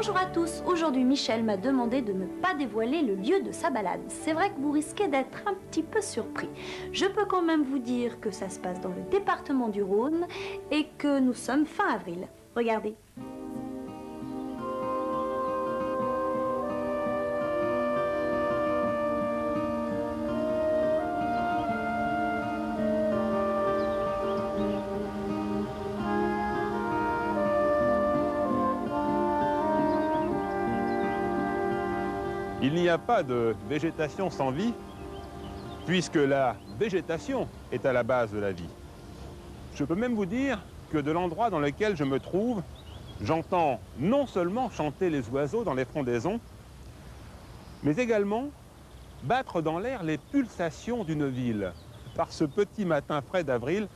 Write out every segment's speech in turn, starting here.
Bonjour à tous, aujourd'hui Michel m'a demandé de ne pas dévoiler le lieu de sa balade. C'est vrai que vous risquez d'être un petit peu surpris. Je peux quand même vous dire que ça se passe dans le département du Rhône et que nous sommes fin avril. Regardez. Il n'y a pas de végétation sans vie, puisque la végétation est à la base de la vie. Je peux même vous dire que de l'endroit dans lequel je me trouve, j'entends non seulement chanter les oiseaux dans les frondaisons, mais également battre dans l'air les pulsations d'une ville. Par ce petit matin frais d'avril,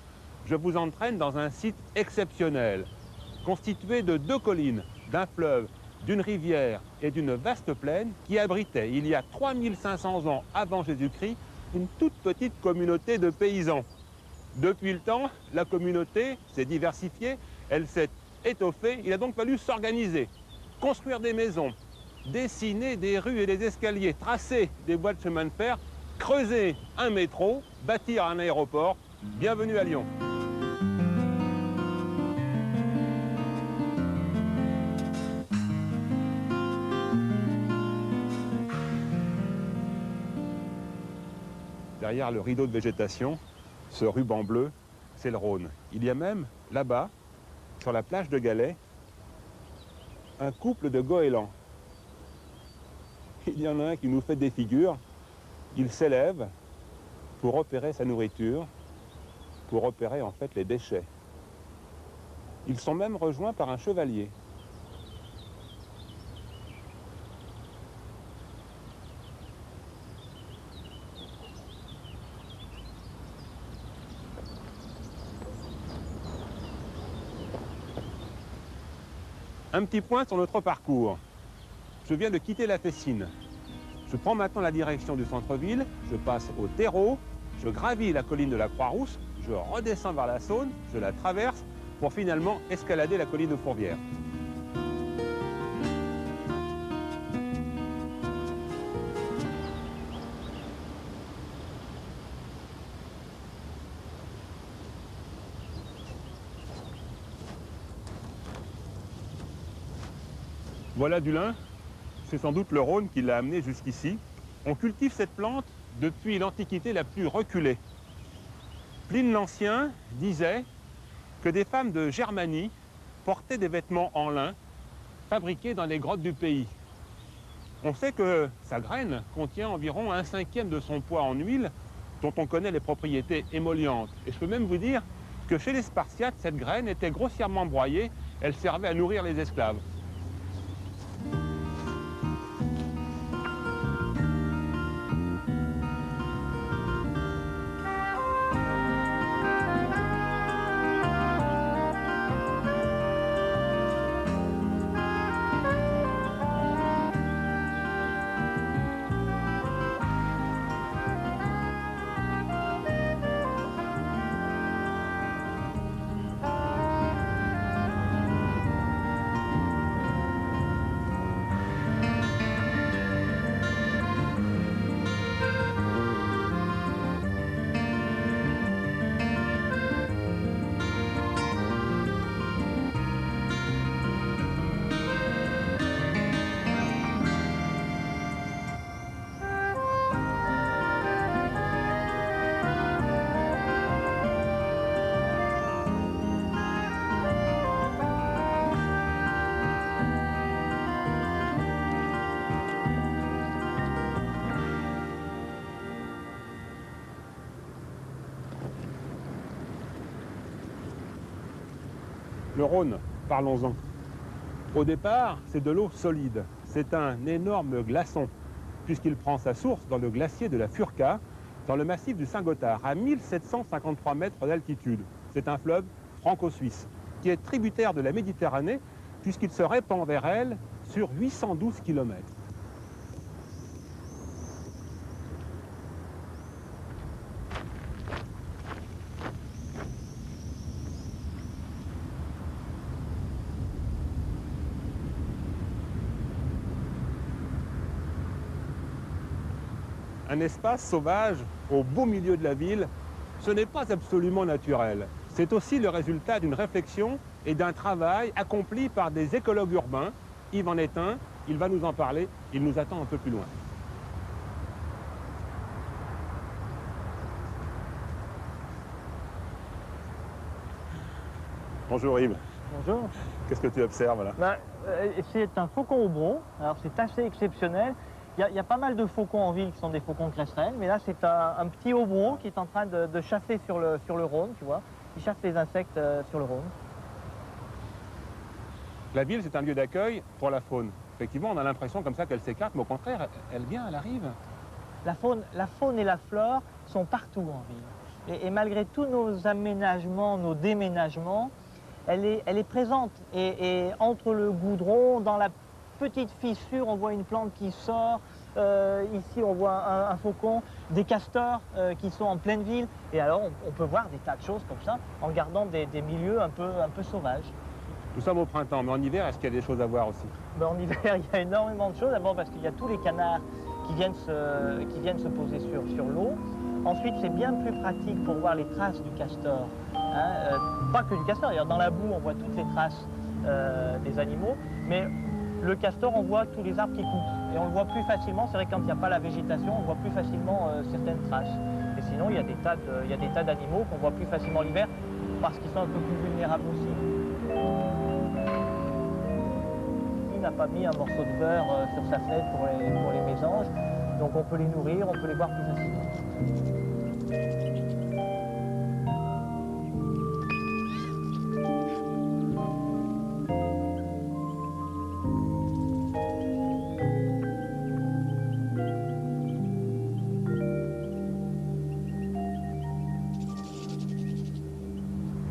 je vous entraîne dans un site exceptionnel, constitué de 2 collines, d'un fleuve, d'une rivière et d'une vaste plaine qui abritait, il y a 3500 ans avant Jésus-Christ, une toute petite communauté de paysans. Depuis le temps, la communauté s'est diversifiée, elle s'est étoffée, il a donc fallu s'organiser, construire des maisons, dessiner des rues et des escaliers, tracer des voies de chemin de fer, creuser un métro, bâtir un aéroport. Bienvenue à Lyon. Derrière le rideau de végétation, ce ruban bleu, c'est le Rhône. Il y a même, là-bas, sur la plage de Galets, un couple de goélands. Il y en a un qui nous fait des figures. Il s'élève pour repérer sa nourriture, pour repérer en fait les déchets. Ils sont même rejoints par un chevalier. Un petit point sur notre parcours. Je viens de quitter la Fessine. Je prends maintenant la direction du centre-ville, je passe au terreau, je gravis la colline de la Croix-Rousse, je redescends vers la Saône, je la traverse pour finalement escalader la colline de Fourvière. Voilà du lin, c'est sans doute le Rhône qui l'a amené jusqu'ici. On cultive cette plante depuis l'Antiquité la plus reculée. Pline l'Ancien disait que des femmes de Germanie portaient des vêtements en lin fabriqués dans les grottes du pays. On sait que sa graine contient environ 1/5 de son poids en huile, dont on connaît les propriétés émollientes. Et je peux même vous dire que chez les Spartiates, cette graine était grossièrement broyée, elle servait à nourrir les esclaves. Le Rhône, parlons-en. Au départ, c'est de l'eau solide. C'est un énorme glaçon, puisqu'il prend sa source dans le glacier de la Furca, dans le massif du Saint-Gothard, à 1753 mètres d'altitude. C'est un fleuve franco-suisse, qui est tributaire de la Méditerranée, puisqu'il se répand vers elle sur 812 km. un espace sauvage au beau milieu de la ville, ce n'est pas absolument naturel. C'est aussi le résultat d'une réflexion et d'un travail accompli par des écologues urbains. Yves en est un, il va nous en parler, il nous attend un peu plus loin. Bonjour Yves. Bonjour. Qu'est-ce que tu observes là? C'est un faucon houblon, alors c'est assez exceptionnel. Il y a pas mal de faucons en ville qui sont des faucons classerelles, mais là c'est un petit houblon qui est en train de chasser sur le Rhône, tu vois. Il chasse les insectes sur le Rhône. La ville, c'est un lieu d'accueil pour la faune. Effectivement, on a l'impression comme ça qu'elle s'écarte, mais au contraire, elle vient, elle arrive. La faune et la flore sont partout en ville. Et malgré tous nos aménagements, nos déménagements, elle est présente. Et entre le goudron, dans la petite fissure, on voit une plante qui sort. Ici, on voit un faucon, des castors qui sont en pleine ville. Et alors, on peut voir des tas de choses comme ça en gardant des milieux un peu sauvages. Nous sommes au printemps, mais en hiver, est-ce qu'il y a des choses à voir aussi? En hiver, il y a énormément de choses. D'abord parce qu'il y a tous les canards qui viennent se poser sur l'eau. Ensuite, c'est bien plus pratique pour voir les traces du castor. Pas que du castor, d'ailleurs dans la boue, on voit toutes les traces des animaux. Mais le castor, on voit tous les arbres qui coupent. Et on le voit plus facilement, c'est vrai que quand il n'y a pas la végétation, on voit plus facilement certaines traces. Et sinon, il y a des tas d'animaux qu'on voit plus facilement l'hiver parce qu'ils sont un peu plus vulnérables aussi. Il n'a pas mis un morceau de beurre sur sa fenêtre pour les mésanges, donc on peut les nourrir, on peut les voir plus facilement.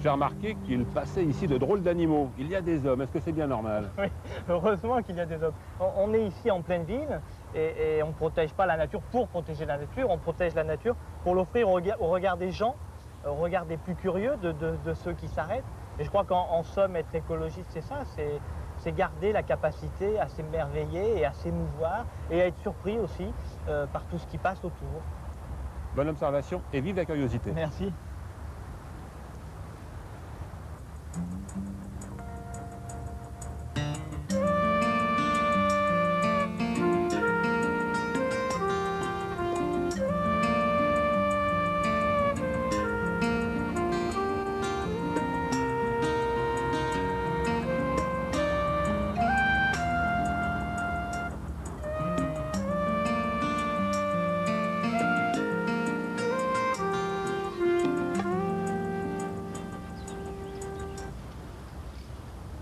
J'ai remarqué qu'il passait ici de drôles d'animaux. Il y a des hommes, est-ce que c'est bien normal? Oui, heureusement qu'il y a des hommes. On est ici en pleine ville et on ne protège pas la nature pour protéger la nature, on protège la nature pour l'offrir au regard des gens, au regard des plus curieux, de ceux qui s'arrêtent. Et je crois qu'en somme, être écologiste, c'est ça, c'est garder la capacité à s'émerveiller et à s'émouvoir et à être surpris aussi par tout ce qui passe autour. Bonne observation et vive la curiosité. Merci.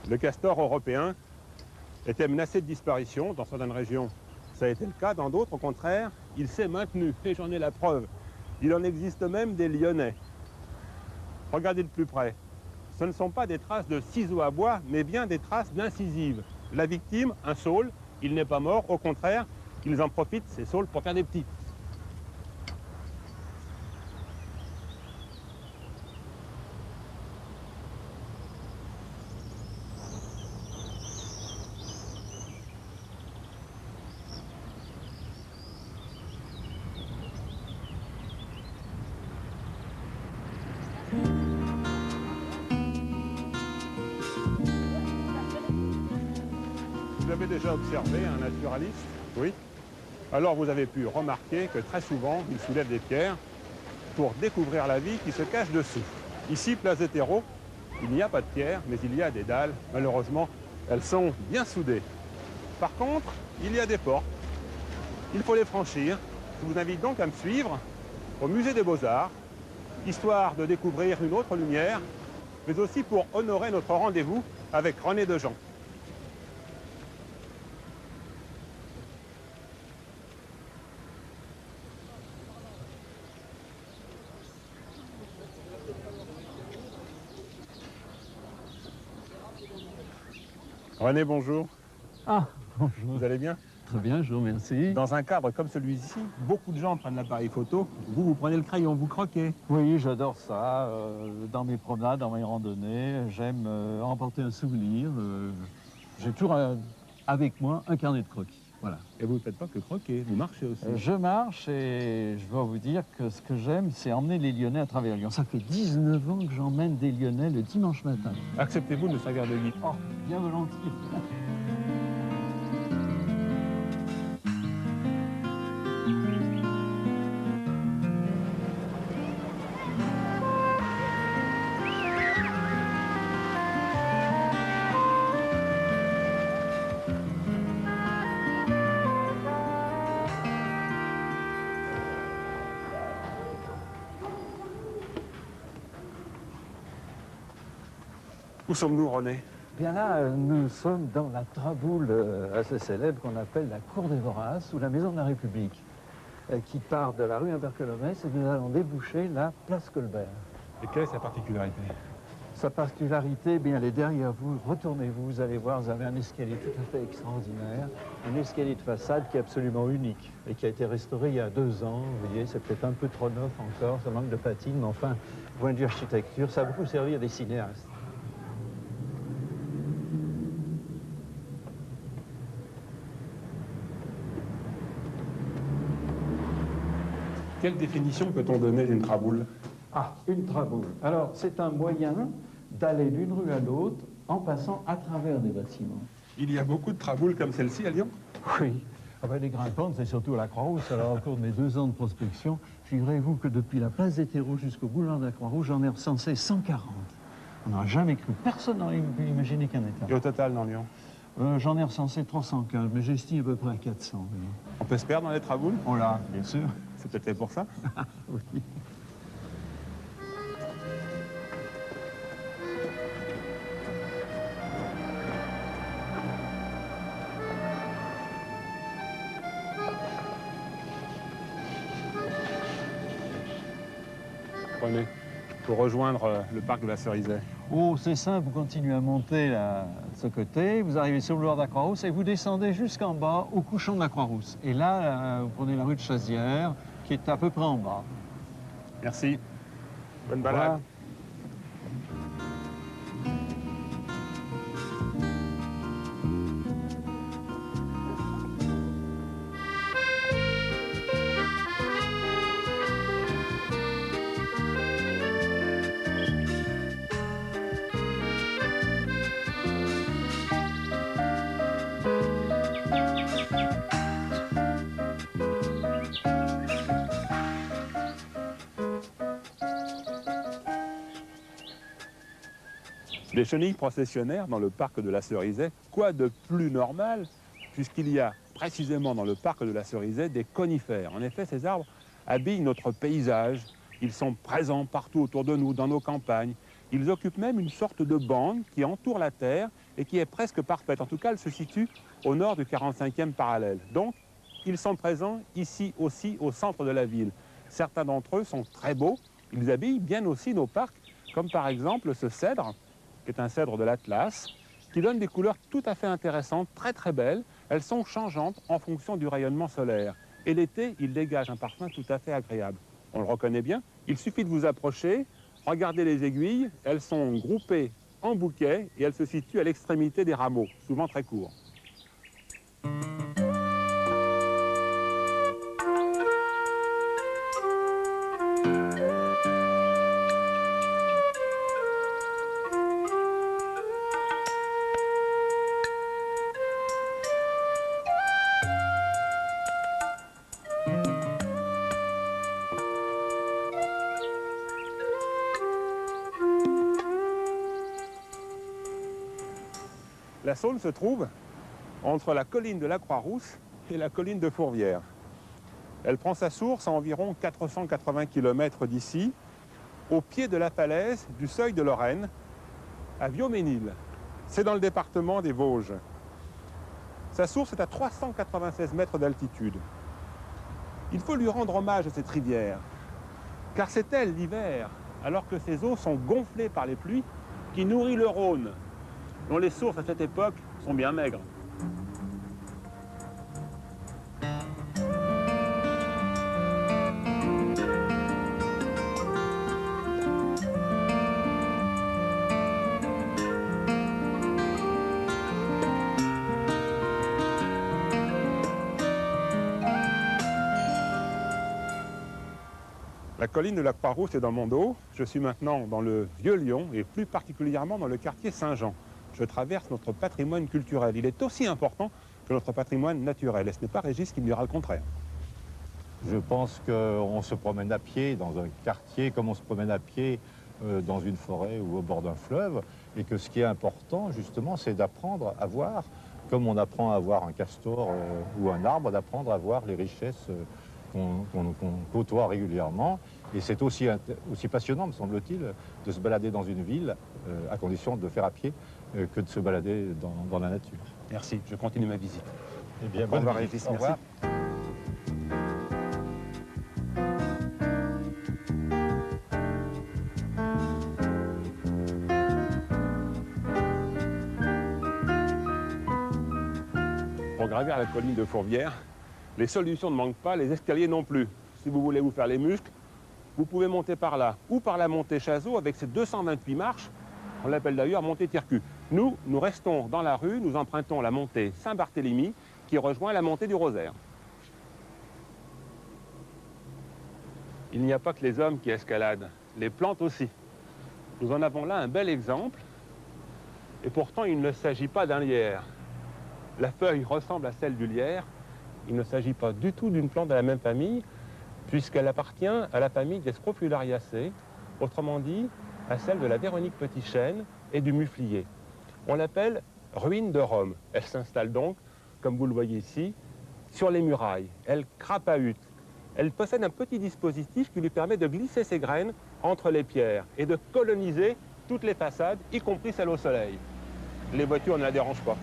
Le castor européen était menacé de disparition dans certaines régions. Ça a été le cas, dans d'autres, au contraire, il s'est maintenu. Et j'en ai la preuve. Il en existe même des Lyonnais. Regardez de plus près. Ce ne sont pas des traces de ciseaux à bois, mais bien des traces d'incisives. La victime, un saule, il n'est pas mort. Au contraire, ils en profitent, ces saules, pour faire des petits. Vous avez déjà observé un naturaliste? Oui. Alors vous avez pu remarquer que très souvent, il soulève des pierres pour découvrir la vie qui se cache dessous. Ici, place des terreaux, il n'y a pas de pierres, mais il y a des dalles. Malheureusement, elles sont bien soudées. Par contre, il y a des portes. Il faut les franchir. Je vous invite donc à me suivre au musée des Beaux-Arts, histoire de découvrir une autre lumière, mais aussi pour honorer notre rendez-vous avec René Dejean. René, bonjour. Ah, bonjour. Vous allez bien? Très bien, je vous remercie. Dans un cadre comme celui-ci, beaucoup de gens prennent l'appareil photo. Vous prenez le crayon, vous croquez. Oui, j'adore ça. Dans mes promenades, dans mes randonnées, j'aime emporter un souvenir. J'ai toujours avec moi un carnet de croquis. Voilà. Et vous ne faites pas que croquer, vous marchez aussi. Je marche et je dois vous dire que ce que j'aime, c'est emmener les Lyonnais à travers Lyon. Ça fait 19 ans que j'emmène des Lyonnais le dimanche matin. Acceptez-vous de me servir de guide? Oh, bien volontiers. Où sommes-nous, René? Bien là, nous sommes dans la traboule assez célèbre qu'on appelle la Cour des Voraces ou la Maison de la République, qui part de la rue Imbert-Colomès et nous allons déboucher la place Colbert. Et quelle est sa particularité? Sa particularité, eh bien, elle est derrière vous. Retournez-vous, vous allez voir, vous avez un escalier tout à fait extraordinaire, un escalier de façade qui est absolument unique et qui a été restauré il y a 2 ans. Vous voyez, c'est peut-être un peu trop neuf encore, ça manque de patine, mais enfin, point de vue architecture, ça a beaucoup servi à des cinéastes. Quelle définition peut-on donner d'une traboule? Ah, une traboule. Alors, c'est un moyen d'aller d'une rue à l'autre en passant à travers des bâtiments. Il y a beaucoup de traboules comme celle-ci à Lyon? Oui. Ah ben, les grimpantes, c'est surtout à la Croix-Rousse. Alors, au cours de mes 2 ans de prospection, figurez-vous que depuis la place des Terreaux jusqu'au boulevard de la Croix-Rousse, j'en ai recensé 140. On n'aurait jamais cru. Personne n'aurait pu imaginer qu'il y en ait Et au total dans Lyon? J'en ai recensé 315, mais j'estime à peu près à 400. Oui. On peut se perdre dans les traboules? On l'a, bien sûr. C'est peut-être fait pour ça? Oui. René, pour rejoindre le parc de la Cerisay. Oh, c'est simple, vous continuez à monter là, de ce côté, vous arrivez sur le boulevard de la Croix-Rousse et vous descendez jusqu'en bas au couchon de la Croix-Rousse. Et là, vous prenez la rue de Chazières, qui est à peu près en bas. Merci. Bonne balade. Voilà. Les chenilles processionnaires dans le parc de la Cerisay, quoi de plus normal, puisqu'il y a précisément dans le parc de la Cerisay des conifères. En effet, ces arbres habillent notre paysage, ils sont présents partout autour de nous, dans nos campagnes. Ils occupent même une sorte de bande qui entoure la Terre et qui est presque parfaite. En tout cas, elle se situe au nord du 45e parallèle. Donc, ils sont présents ici aussi au centre de la ville. Certains d'entre eux sont très beaux, ils habillent bien aussi nos parcs, comme par exemple ce cèdre, qui est un cèdre de l'Atlas, qui donne des couleurs tout à fait intéressantes, très très belles. Elles sont changeantes en fonction du rayonnement solaire. Et l'été, il dégage un parfum tout à fait agréable. On le reconnaît bien. Il suffit de vous approcher, regardez les aiguilles, elles sont groupées en bouquets et elles se situent à l'extrémité des rameaux, souvent très courts. La Saône se trouve entre la colline de la Croix-Rousse et la colline de Fourvière. Elle prend sa source à environ 480 km d'ici, au pied de la falaise du seuil de Lorraine, à Viauménil. C'est dans le département des Vosges. Sa source est à 396 mètres d'altitude. Il faut lui rendre hommage à cette rivière, car c'est elle, l'hiver, alors que ses eaux sont gonflées par les pluies, qui nourrit le Rhône, dont les sources à cette époque sont bien maigres. La colline de la Croix-Rousse est dans mon dos. Je suis maintenant dans le Vieux-Lyon et plus particulièrement dans le quartier Saint-Jean. Je traverse notre patrimoine culturel. Il est aussi important que notre patrimoine naturel. Et ce n'est pas Régis qui me dira le contraire. Je pense qu'on se promène à pied dans un quartier comme on se promène à pied dans une forêt ou au bord d'un fleuve. Et que ce qui est important, justement, c'est d'apprendre à voir, comme on apprend à voir un castor ou un arbre, d'apprendre à voir les richesses qu'on côtoie régulièrement. Et c'est aussi passionnant, me semble-t-il, de se balader dans une ville, à condition de le faire à pied, que de se balader dans la nature. Merci, je continue ma visite. Eh bien, Au revoir, bonne visite. Régis, Au merci. revoir. Pour gravir la colline de Fourvière, les solutions ne manquent pas, les escaliers non plus. Si vous voulez vous faire les muscles, vous pouvez monter par là ou par la montée Chazot avec ses 228 marches. On l'appelle d'ailleurs montée Tircu. Nous restons dans la rue, nous empruntons la montée Saint-Barthélemy qui rejoint la montée du Rosaire. Il n'y a pas que les hommes qui escaladent, les plantes aussi. Nous en avons là un bel exemple. Et pourtant, il ne s'agit pas d'un lierre. La feuille ressemble à celle du lierre. Il ne s'agit pas du tout d'une plante de la même famille, puisqu'elle appartient à la famille des Scrofulariaceae, autrement dit, à celle de la Véronique Petit-Chêne et du muflier. On l'appelle ruine de Rome. Elle s'installe donc, comme vous le voyez ici, sur les murailles. Elle crapahute. Elle possède un petit dispositif qui lui permet de glisser ses graines entre les pierres et de coloniser toutes les façades, y compris celles au soleil. Les voitures ne la dérangent pas.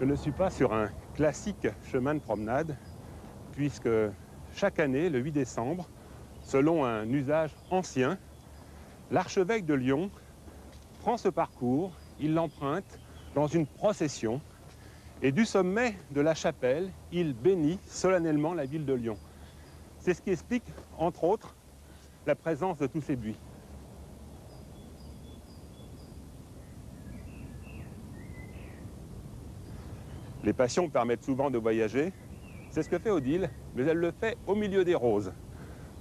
Je ne suis pas sur un classique chemin de promenade, puisque chaque année, le 8 décembre, selon un usage ancien, l'archevêque de Lyon prend ce parcours, il l'emprunte dans une procession, et du sommet de la chapelle, il bénit solennellement la ville de Lyon. C'est ce qui explique, entre autres, la présence de tous ces buis. Les passions permettent souvent de voyager. C'est ce que fait Odile, mais elle le fait au milieu des roses.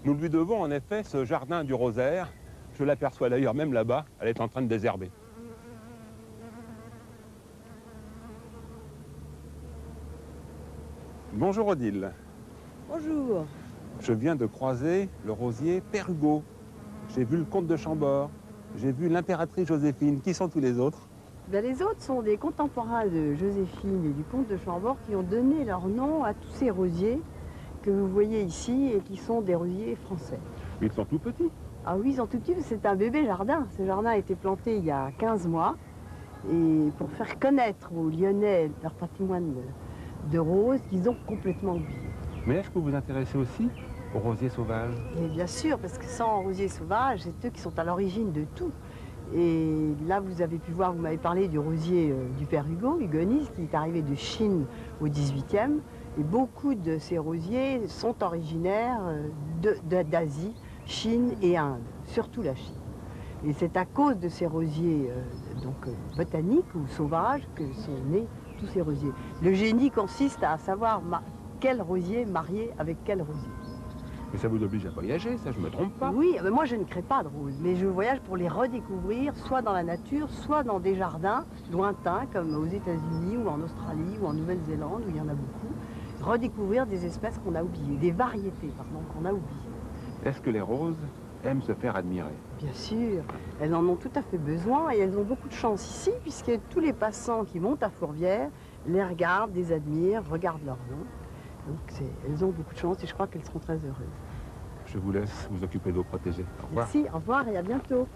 Nous lui devons en effet ce jardin du Rosaire. Je l'aperçois d'ailleurs même là-bas, elle est en train de désherber. Bonjour Odile. Bonjour. Je viens de croiser le rosier Père Hugo. J'ai vu le comte de Chambord. J'ai vu l'impératrice Joséphine. Qui sont tous les autres? Ben, les autres sont des contemporains de Joséphine et du comte de Chambord qui ont donné leur nom à tous ces rosiers que vous voyez ici et qui sont des rosiers français. Ils sont tout petits. Ah oui, ils sont tout petits, c'est un bébé jardin. Ce jardin a été planté il y a 15 mois. Et pour faire connaître aux Lyonnais leur patrimoine de roses qu'ils ont complètement oublié. Mais est-ce que vous vous intéressez aussi aux rosiers sauvages? Et bien sûr, parce que sans rosiers sauvages, c'est eux qui sont à l'origine de tout. Et là, vous avez pu voir, vous m'avez parlé du rosier du Père Hugo, Hugonis, qui est arrivé de Chine au XVIIIe. Et beaucoup de ces rosiers sont originaires d'Asie, Chine et Inde, surtout la Chine. Et c'est à cause de ces rosiers botaniques ou sauvages que sont nés tous ces rosiers. Le génie consiste à savoir quel rosier marier avec quel rosier. Mais ça vous oblige à voyager, ça, je ne me trompe pas. Oui, mais moi je ne crée pas de roses, mais je voyage pour les redécouvrir, soit dans la nature, soit dans des jardins lointains, comme aux États-Unis ou en Australie ou en Nouvelle-Zélande, où il y en a beaucoup. Redécouvrir des espèces qu'on a oubliées, des variétés, pardon, qu'on a oubliées. Est-ce que les roses aiment se faire admirer? Bien sûr, elles en ont tout à fait besoin et elles ont beaucoup de chance ici, puisque tous les passants qui montent à Fourvière les regardent, les admirent, regardent leur nom. Donc elles ont beaucoup de chance et je crois qu'elles seront très heureuses. Je vous laisse vous occuper de vos protégés. Au revoir. Merci, au revoir et à bientôt.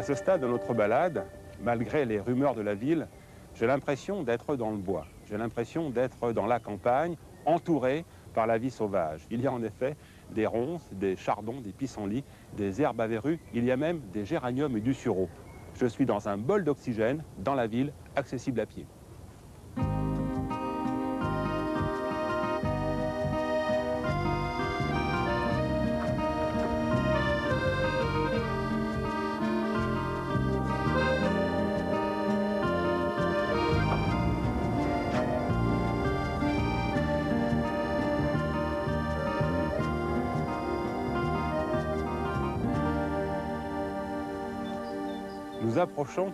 À ce stade de notre balade, malgré les rumeurs de la ville, j'ai l'impression d'être dans le bois. J'ai l'impression d'être dans la campagne, entouré par la vie sauvage. Il y a en effet des ronces, des chardons, des pissenlits, des herbes à verrues, il y a même des géraniums et du sureau. Je suis dans un bol d'oxygène, dans la ville, accessible à pied. Nous approchons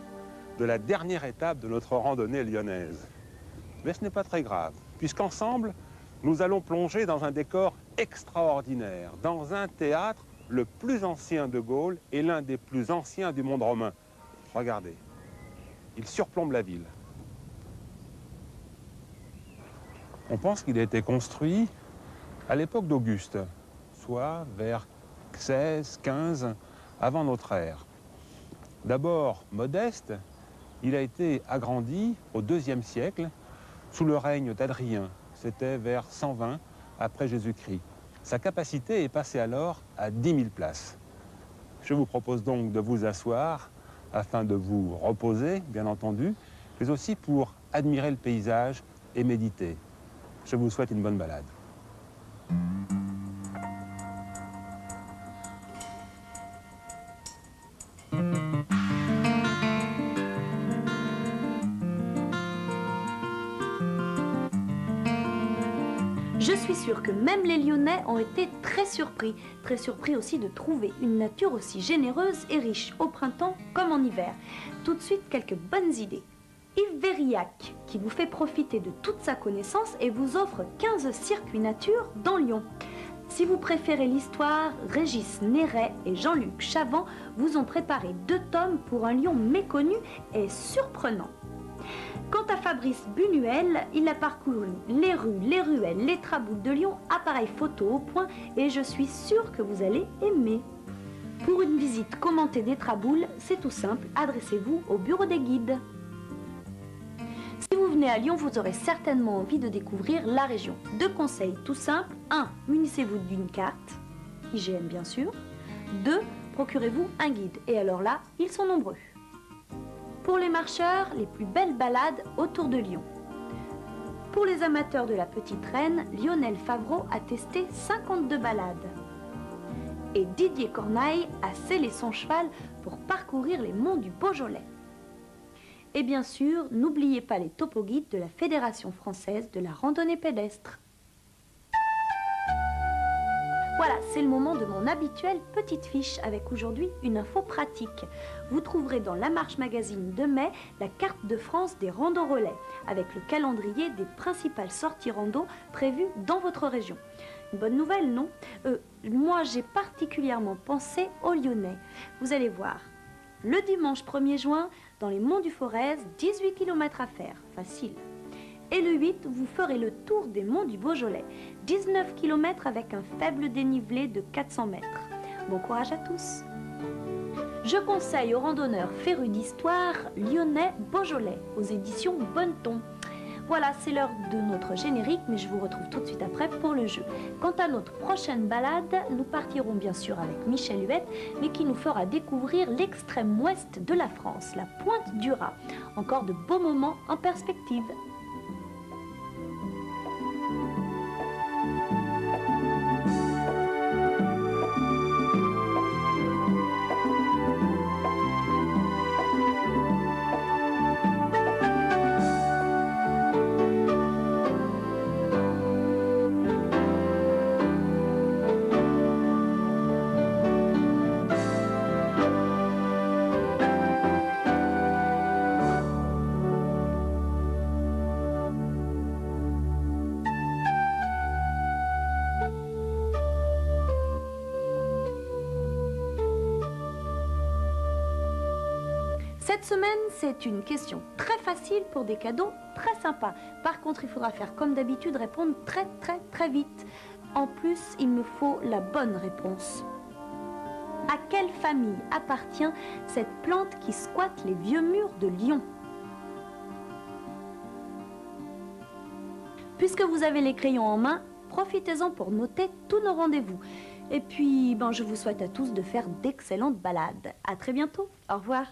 de la dernière étape de notre randonnée lyonnaise. Mais ce n'est pas très grave, puisqu'ensemble, nous allons plonger dans un décor extraordinaire, dans un théâtre le plus ancien de Gaulle et l'un des plus anciens du monde romain. Regardez, il surplombe la ville. On pense qu'il a été construit à l'époque d'Auguste, soit vers 16, 15 avant notre ère. D'abord modeste, il a été agrandi au IIe siècle sous le règne d'Adrien. C'était vers 120 après Jésus-Christ. Sa capacité est passée alors à 10 000 places. Je vous propose donc de vous asseoir afin de vous reposer, bien entendu, mais aussi pour admirer le paysage et méditer. Je vous souhaite une bonne balade. Je suis sûre que même les Lyonnais ont été très surpris aussi de trouver une nature aussi généreuse et riche au printemps comme en hiver. Tout de suite, quelques bonnes idées. Yves Vérillac, qui vous fait profiter de toute sa connaissance et vous offre 15 circuits nature dans Lyon. Si vous préférez l'histoire, Régis Néret et Jean-Luc Chavant vous ont préparé 2 tomes pour un Lyon méconnu et surprenant. Quant à Fabrice Bunuel, il a parcouru les rues, les ruelles, les traboules de Lyon, appareil photo au point, et je suis sûre que vous allez aimer. Pour une visite commentée des traboules, c'est tout simple, adressez-vous au bureau des guides. Si vous venez à Lyon, vous aurez certainement envie de découvrir la région. 2 conseils tout simples. 1. Munissez-vous d'une carte, IGN bien sûr. 2. Procurez-vous un guide. Et alors là, ils sont nombreux. Pour les marcheurs, les plus belles balades autour de Lyon. Pour les amateurs de la petite reine, Lionel Favreau a testé 52 balades. Et Didier Corneille a scellé son cheval pour parcourir les monts du Beaujolais. Et bien sûr, n'oubliez pas les topoguides de la Fédération française de la randonnée pédestre. Voilà, c'est le moment de mon habituelle petite fiche avec aujourd'hui une info pratique. Vous trouverez dans La Marche Magazine de mai la carte de France des randos relais avec le calendrier des principales sorties rando prévues dans votre région. Une bonne nouvelle, non? Moi, j'ai particulièrement pensé aux Lyonnais. Vous allez voir, le dimanche 1er juin, dans les monts du Forez, 18 km à faire, facile. Et le 8, vous ferez le tour des monts du Beaujolais, 19 km avec un faible dénivelé de 400 mètres. Bon courage à tous! Je conseille aux randonneurs férus d'histoire lyonnais Beaujolais, aux éditions Bonneton. Voilà, c'est l'heure de notre générique, mais je vous retrouve tout de suite après pour le jeu. Quant à notre prochaine balade, nous partirons bien sûr avec Michel Huette, mais qui nous fera découvrir l'extrême ouest de la France, la pointe du Raz. Encore de beaux moments en perspective. Cette semaine, c'est une question très facile pour des cadeaux très sympas. Par contre, il faudra faire comme d'habitude, répondre très vite. En plus, il me faut la bonne réponse. À quelle famille appartient cette plante qui squatte les vieux murs de Lyon? Puisque vous avez les crayons en main, profitez-en pour noter tous nos rendez-vous. Et puis, je vous souhaite à tous de faire d'excellentes balades. À très bientôt. Au revoir.